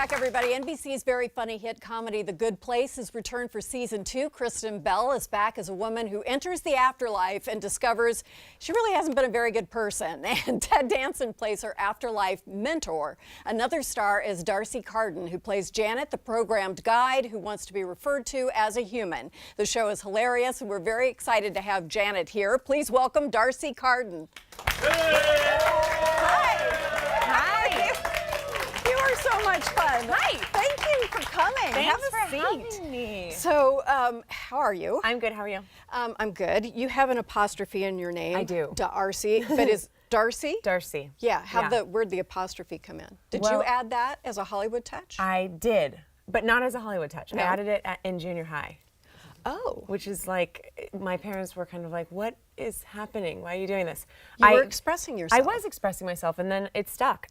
back, everybody. NBC's very funny hit comedy, The Good Place, has returned for season 2. Kristen Bell is back as a woman who enters the afterlife and discovers she really hasn't been a very good person. And Ted Danson plays her afterlife mentor. Another star is DArcy Carden, who plays Janet, the programmed guide who wants to be referred to as a human. The show is hilarious, and we're very excited to have Janet here. Please welcome DArcy Carden. So much fun. Hi. Thank you for coming. Thanks Have a seat. having me. So, how are you? I'm good. How are you? I'm good. You have an apostrophe in your name. I do. DArcy, but is Darcy? Darcy. Yeah. Where'd the apostrophe come in? Did you add that as a Hollywood touch? I did, but not as a Hollywood touch. No? I added it in junior high. Oh. Which is like, my parents were kind of like, what is happening? Why are you doing this? You were expressing yourself. I was expressing myself, and then it stuck.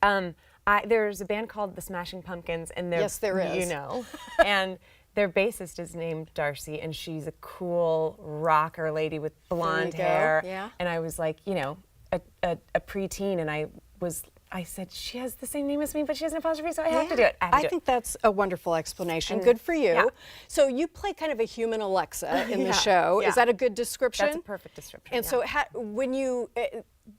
There's a band called the Smashing Pumpkins, and yes, there is. You know, and their bassist is named Darcy, and she's a cool rocker lady with blonde hair. Yeah. And I was like, you know, a preteen, and I said, she has the same name as me, but she has an apostrophe, so I have to do it. I think that's a wonderful explanation. Good for you. Yeah. So you play kind of a human Alexa in the show. Yeah. Is that a good description? That's a perfect description. And so when you,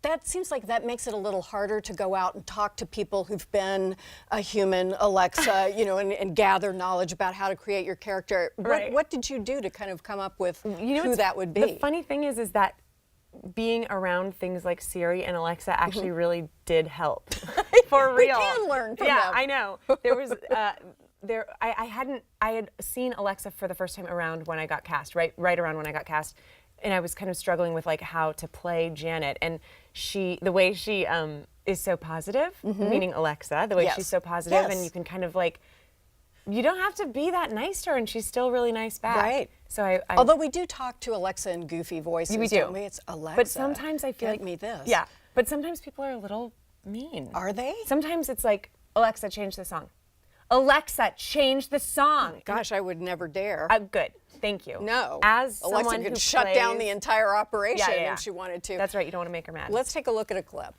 that seems like that makes it a little harder to go out and talk to people who've been a human Alexa, you know, and gather knowledge about how to create your character. What did you do to kind of come up with who that would be? The funny thing is that being around things like Siri and Alexa actually really did help. For real. We can learn from them. them. I know. There was I had seen Alexa for the first time around when I got cast, right around when I got cast, and I was kind of struggling with like how to play Janet, and the way she is so positive, meaning Alexa, the way she's so positive, and you can kind of like, you don't have to be that nice to her, and she's still really nice back. Right. So although we do talk to Alexa in goofy voices, we do. don't we? It's Alexa. But sometimes I feel get me this. Yeah. But sometimes people are a little mean. Are they? Sometimes it's like, Alexa, change the song. Alexa, change the song. Gosh, I would never dare. Good. Thank you. No. As Alexa someone could who shut down the entire operation if she wanted to. That's right. You don't want to make her mad. Let's take a look at a clip.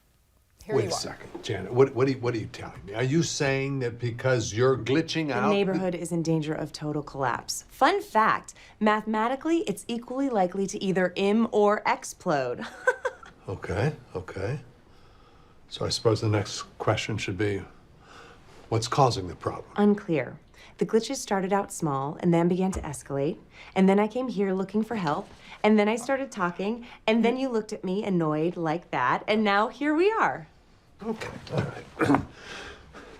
Here Wait a second, Janet. What are you telling me? Are you saying that because you're glitching out? The neighborhood is in danger of total collapse. Fun fact, mathematically, it's equally likely to either im or explode. Okay. So I suppose the next question should be, what's causing the problem? Unclear. The glitches started out small and then began to escalate. And then I came here looking for help. And then I started talking. And then you looked at me annoyed like that. And now here we are. Okay, all right.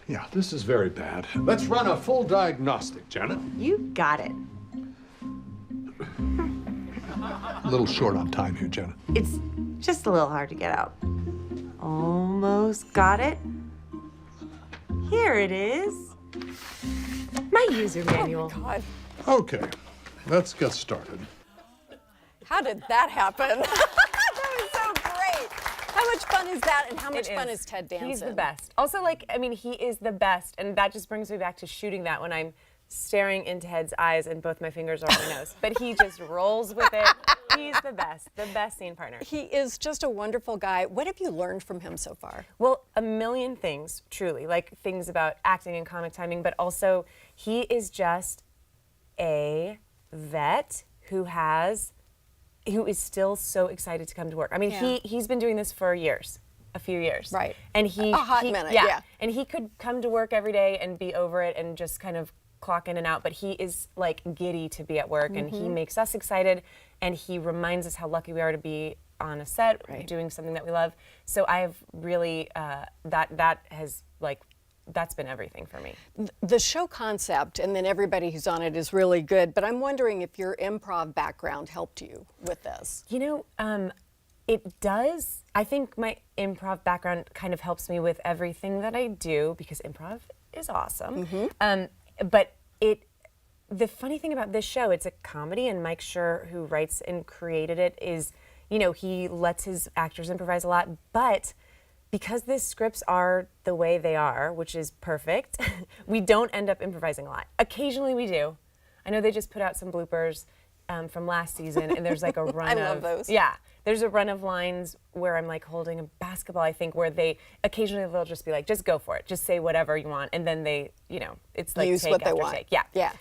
Yeah, this is very bad. Let's run a full diagnostic, Janet. You got it. A little short on time here, Janet. It's just a little hard to get out. Almost got it. Here it is. My user manual. Oh, God. Okay, let's get started. How did that happen? That was so great. How much fun is that, and how much fun is Ted Danson? He's the best. Also, like, I mean, he is the best, and that just brings me back to shooting that when I'm staring into Ted's eyes and both my fingers are on my nose. But he just rolls with it. He's the best scene partner. He is just a wonderful guy. What have you learned from him so far? Well, a million things, truly, like things about acting and comic timing, but also he is just a vet who is still so excited to come to work. I mean, he's been doing this for a few years. Right. And a hot minute, yeah. And he could come to work every day and be over it and just kind of clock in and out, but he is like giddy to be at work, and he makes us excited, and he reminds us how lucky we are to be on a set doing something that we love. So I've really, that's been everything for me. The show concept and then everybody who's on it is really good, but I'm wondering if your improv background helped you with this. You know, it does. I think my improv background kind of helps me with everything that I do, because improv is awesome. But the funny thing about this show, it's a comedy, and Mike Schur, who writes and created it, is, you know, he lets his actors improvise a lot, but because the scripts are the way they are, which is perfect, we don't end up improvising a lot. Occasionally we do. I know they just put out some bloopers from last season, and there's like a run I love those. Yeah, there's a run of lines where I'm like holding a basketball, I think, where occasionally they'll just be like, just go for it, just say whatever you want, and then they, it's like use take what they after want. take. Yeah. Yeah.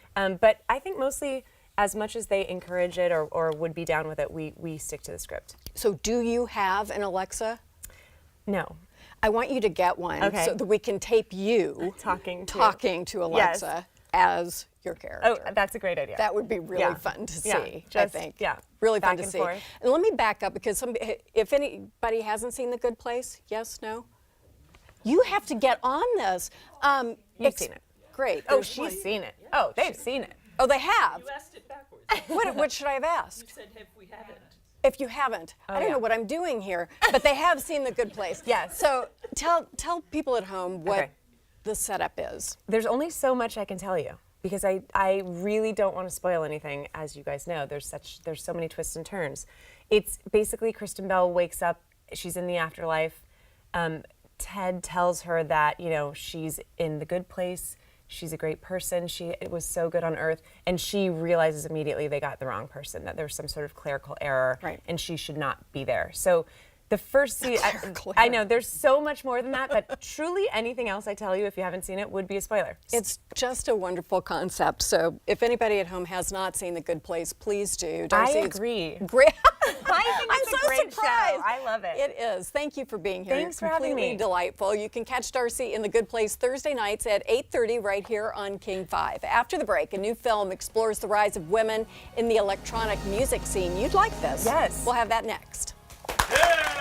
But I think mostly, as much as they encourage it or would be down with it, we stick to the script. So do you have an Alexa? No. I want you to get one so that we can tape you Talking to Alexa as your character. Oh, that's a great idea. That would be really fun to see, I think. Yeah. Really fun Back to and see. forth. And let me back up because if anybody hasn't seen The Good Place, yes, no? You have to get on this. You've seen it. Great. Oh, There's one. she's seen it. Oh, they've seen it. Oh, they have? You asked it backwards. What should I have asked? You said, if we haven't. If you haven't, I don't know what I'm doing here, but they have seen The Good Place. Yes. So tell people at home what Okay. the setup is. There's only so much I can tell you because I really don't want to spoil anything. As you guys know, there's so many twists and turns. It's basically Kristen Bell wakes up, she's in the afterlife. Ted tells her that, she's in the good place. She's a great person. It was so good on Earth. And she realizes immediately they got the wrong person, that there was some sort of clerical error, Right. and she should not be there. So the first season, Clerical I error. know, there's so much more than that, but truly anything else I tell you, if you haven't seen it, would be a spoiler. It's just a wonderful concept. So if anybody at home has not seen The Good Place, please do. Darcy, it's agree. Great. I think it's I'm a so great show. surprised. I love it. It is. Thank you for being here. Thanks You're for having completely me. delightful. You can catch Darcy in The Good Place Thursday nights at 8:30 right here on King 5. After the break, a new film explores the rise of women in the electronic music scene. You'd like this. Yes. We'll have that next. Yeah!